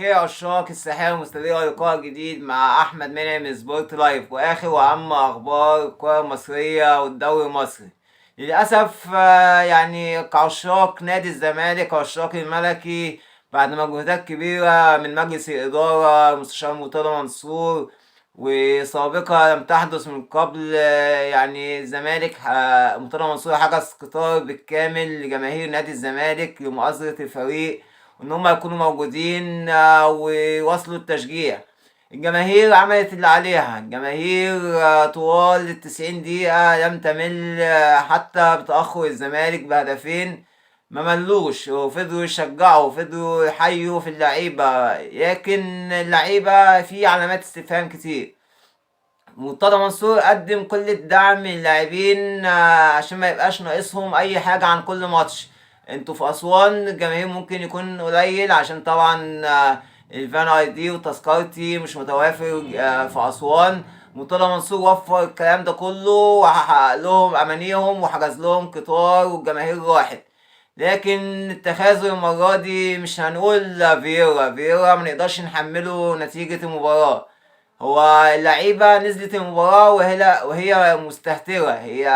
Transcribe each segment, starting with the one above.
هي عشاق الساحرة المستديرة لقاء جديد مع أحمد منعم سبورت لايف وآخر وأهم أخبار الكرة المصرية والدوري المصري. للأسف يعني كعشاق نادي الزمالك وعشاق الملكي، بعد مجهودات كبيرة من مجلس الإدارة مستشار مرتضى منصور وسابقة لم تحدث من قبل، يعني الزمالك مرتضى منصور حجز قطار بالكامل لجماهير نادي الزمالك لمؤازرة الفريق وان هم يكونوا موجودين ويواصلوا التشجيع. الجماهير عملت اللي عليها. الجماهير طوال ال90 دقيقة لم تمل، حتى بتأخر الزمالك بهدفين ما ملوش وفضلوا يشجعوا وفضلوا يحيوا في اللعيبة، لكن اللعيبة في علامات استفهام كتير. مرتضى منصور قدم كل الدعم للاعبين عشان ما يبقاش ناقصهم اي حاجة عن كل ماتش. انتوا في اسوان الجماهير ممكن يكون قليل عشان طبعا الفان اي دي وتذكرتي مش متوافر في اسوان. مرتضى منصور وفر الكلام ده كله وحقق لهم امانيهم وحجز لهم قطار والجماهير راحت. لكن التخاذل المرة دي مش هنقول فييرا ما نقدرش نحمله نتيجة المباراة. هو اللعيبة نزلت المباراة وهي مستهترة، هي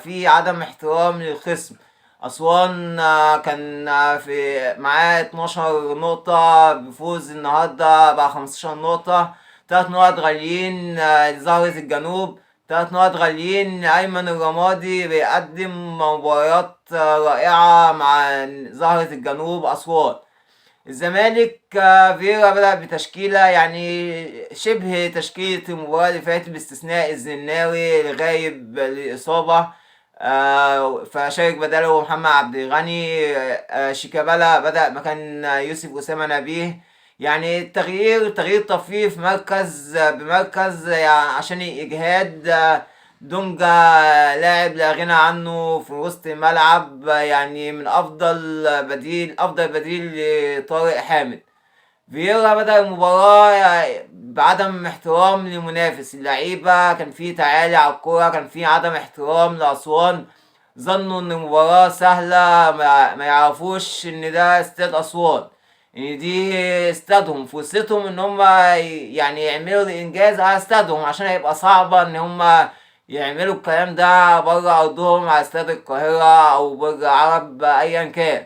في عدم احترام للخصم. أسوان كان في معاه 12 نقطة، بيفوز النهاردة بقى 15 نقطة. 3 نقط غاليين لزهرة الجنوب، 3 نقط غاليين. أيمن الرمادي بيقدم مباريات رائعة مع زهرة الجنوب أسوان. الزمالك فييرا بدأ بتشكيلة يعني شبه تشكيلة المباراة اللي فاتت باستثناء الزناوي الغايب للإصابة، فشارك بداله محمد عبد الغني. شيكابالا بدأ مكان يوسف أسامة نبيه. يعني تغيير طفيف مركز بمركز يعني عشان إجهاد دونجا. لاعب لا غنى عنه في وسط الملعب، يعني من افضل بديل لطارق حامد. فييرا بدأ المباراة بعدم احترام لمنافس اللعيبة، كان في تعالي على الكرة، كان في عدم احترام لأسوان. ظنوا ان المباراة سهلة، ما يعرفوش ان ده استاد أسوان، ان دي استادهم، فرصتهم ان هم يعني يعملوا الانجاز على استادهم، عشان هيبقى صعبة ان هم يعملوا الكلام ده بره ارضهم على استاد القاهرة او برج العرب ايا كان.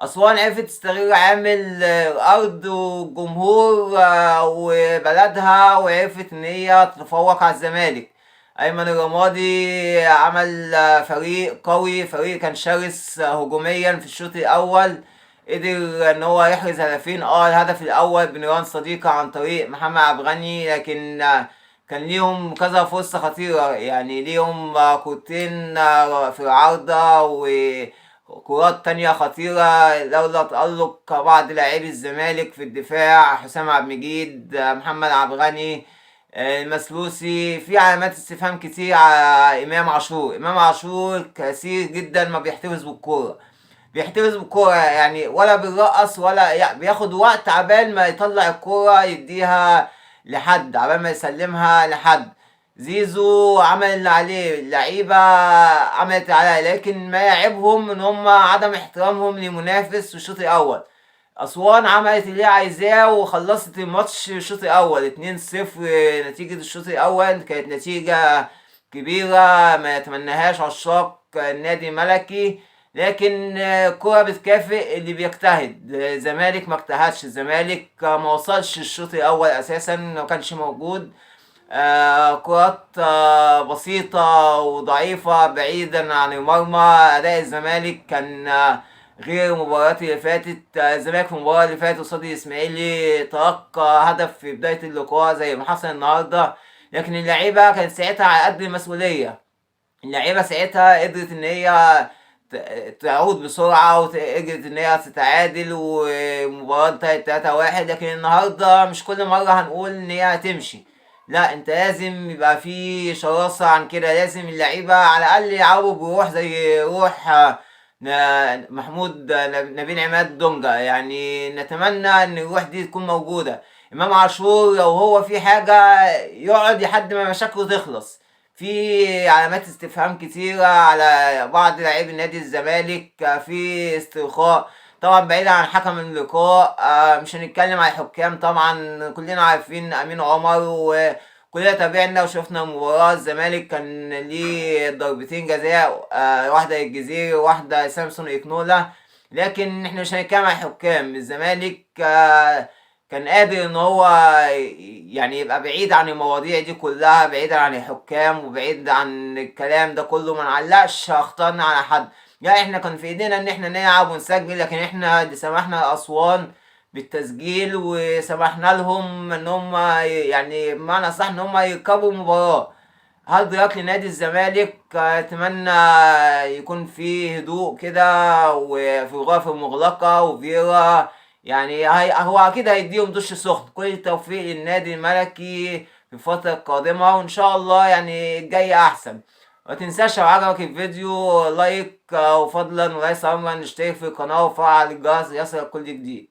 أسوان عرفت تستغل عامل الأرض والجمهور وبلدها، وعرفت إن هي تتفوق على الزمالك. أيمن الرمادي عمل فريق قوي، فريق كان شرس هجوميا في الشوط الأول. قدر إن هو يحرز هدفين، الهدف الأول بنيران صديقة عن طريق محمد عبد الغني، لكن كان ليهم كذا فرصة خطيرة، يعني ليهم كورتين في العارضة وكرات تانية خطيرة لولا تألق بعض لاعبي الزمالك في الدفاع. حسام عبد المجيد، محمد عبد الغني، المسلوسي. في علامات استفهام كتير على إمام عاشور كثير جدا ما بيحتفظ بالكورة يعني، ولا بيرقص ولا يعني بياخد وقت عبال ما يطلع الكورة يديها لحد، عبال ما يسلمها لحد. زيزو عمل اللي عليه، اللعيبة عملت اللي عليها، لكن ما يعيبهم ان هم عدم احترامهم لمنافس في الشوط الاول. اسوان عملت اللي هي عايزاه وخلصت الماتش الشوط الاول 2-0. نتيجة الشوط الاول كانت نتيجة كبيرة ما يتمناهاش عشاق النادي الملكي، لكن الكرة بتكافئ اللي بيجتهد. الزمالك ما اجتهدش، الزمالك ما وصلش الشوط الاول اساسا، ما كانش موجود. كرات بسيطة وضعيفة بعيدا عن المرمى. أداء الزمالك كان غير المباريات اللي فاتت. الزمالك في المباراة اللي فاتت قصاد الإسماعيلي تلقى هدف في بداية اللقاء زي ما حصل النهاردة، لكن اللعيبة كانت ساعتها على قد المسؤولية. اللعيبة ساعتها قدرت إن هي تعود بسرعة وقدرت إن هي تتعادل ومباراة انتهت 3-1. لكن النهاردة مش كل مرة هنقول إن هي هتمشي، لا، انت لازم يبقى في شراسة عن كده. لازم اللعيبة على الأقل يلعبوا بروح زي روح محمود نبيل عماد دونجا. يعني نتمنى ان الروح دي تكون موجودة. امام عاشور لو هو في حاجة يقعد لحد ما مشاكله تخلص. في علامات استفهام كتيرة على بعض لاعبي نادي الزمالك، في استرخاء طبعا بعيدا عن حكم اللقاء، مش هنتكلم على الحكام. طبعا كلنا عارفين امين عمر، وكلنا تابعنا وشفنا مباراة الزمالك كان ليه ضربتين جزاء، واحدة للجزيري وواحدة سامسون اكنولا. لكن احنا مش هنتكلم على الحكام. الزمالك كان قادر ان هو يعني يبقى بعيد عن المواضيع دي كلها، بعيد عن الحكام وبعيد عن الكلام ده كله، ما نعلقش اخطارنا على حد. يعني احنا كان في ايدينا ان احنا نلعب ونسجل، لكن احنا اللي سمحنا لاسوان بالتسجيل وسمحنا لهم ان هم يعني بمعنى صح ان هم يركبوا المباراة. هارد لك لنادي الزمالك، اتمنى يكون في هدوء كده وفي الغرف المغلقة وفيرا. يعني هو اكيد هيديهم دش سخن. كل التوفيق للنادي الملكي في الفترة القادمة، وان شاء الله يعني الجاي احسن. ما تنساش لو عجبك الفيديو لايك، وفضلا وليس امرا اشترك في القناة وفعل الجرس ليصلك كل جديد.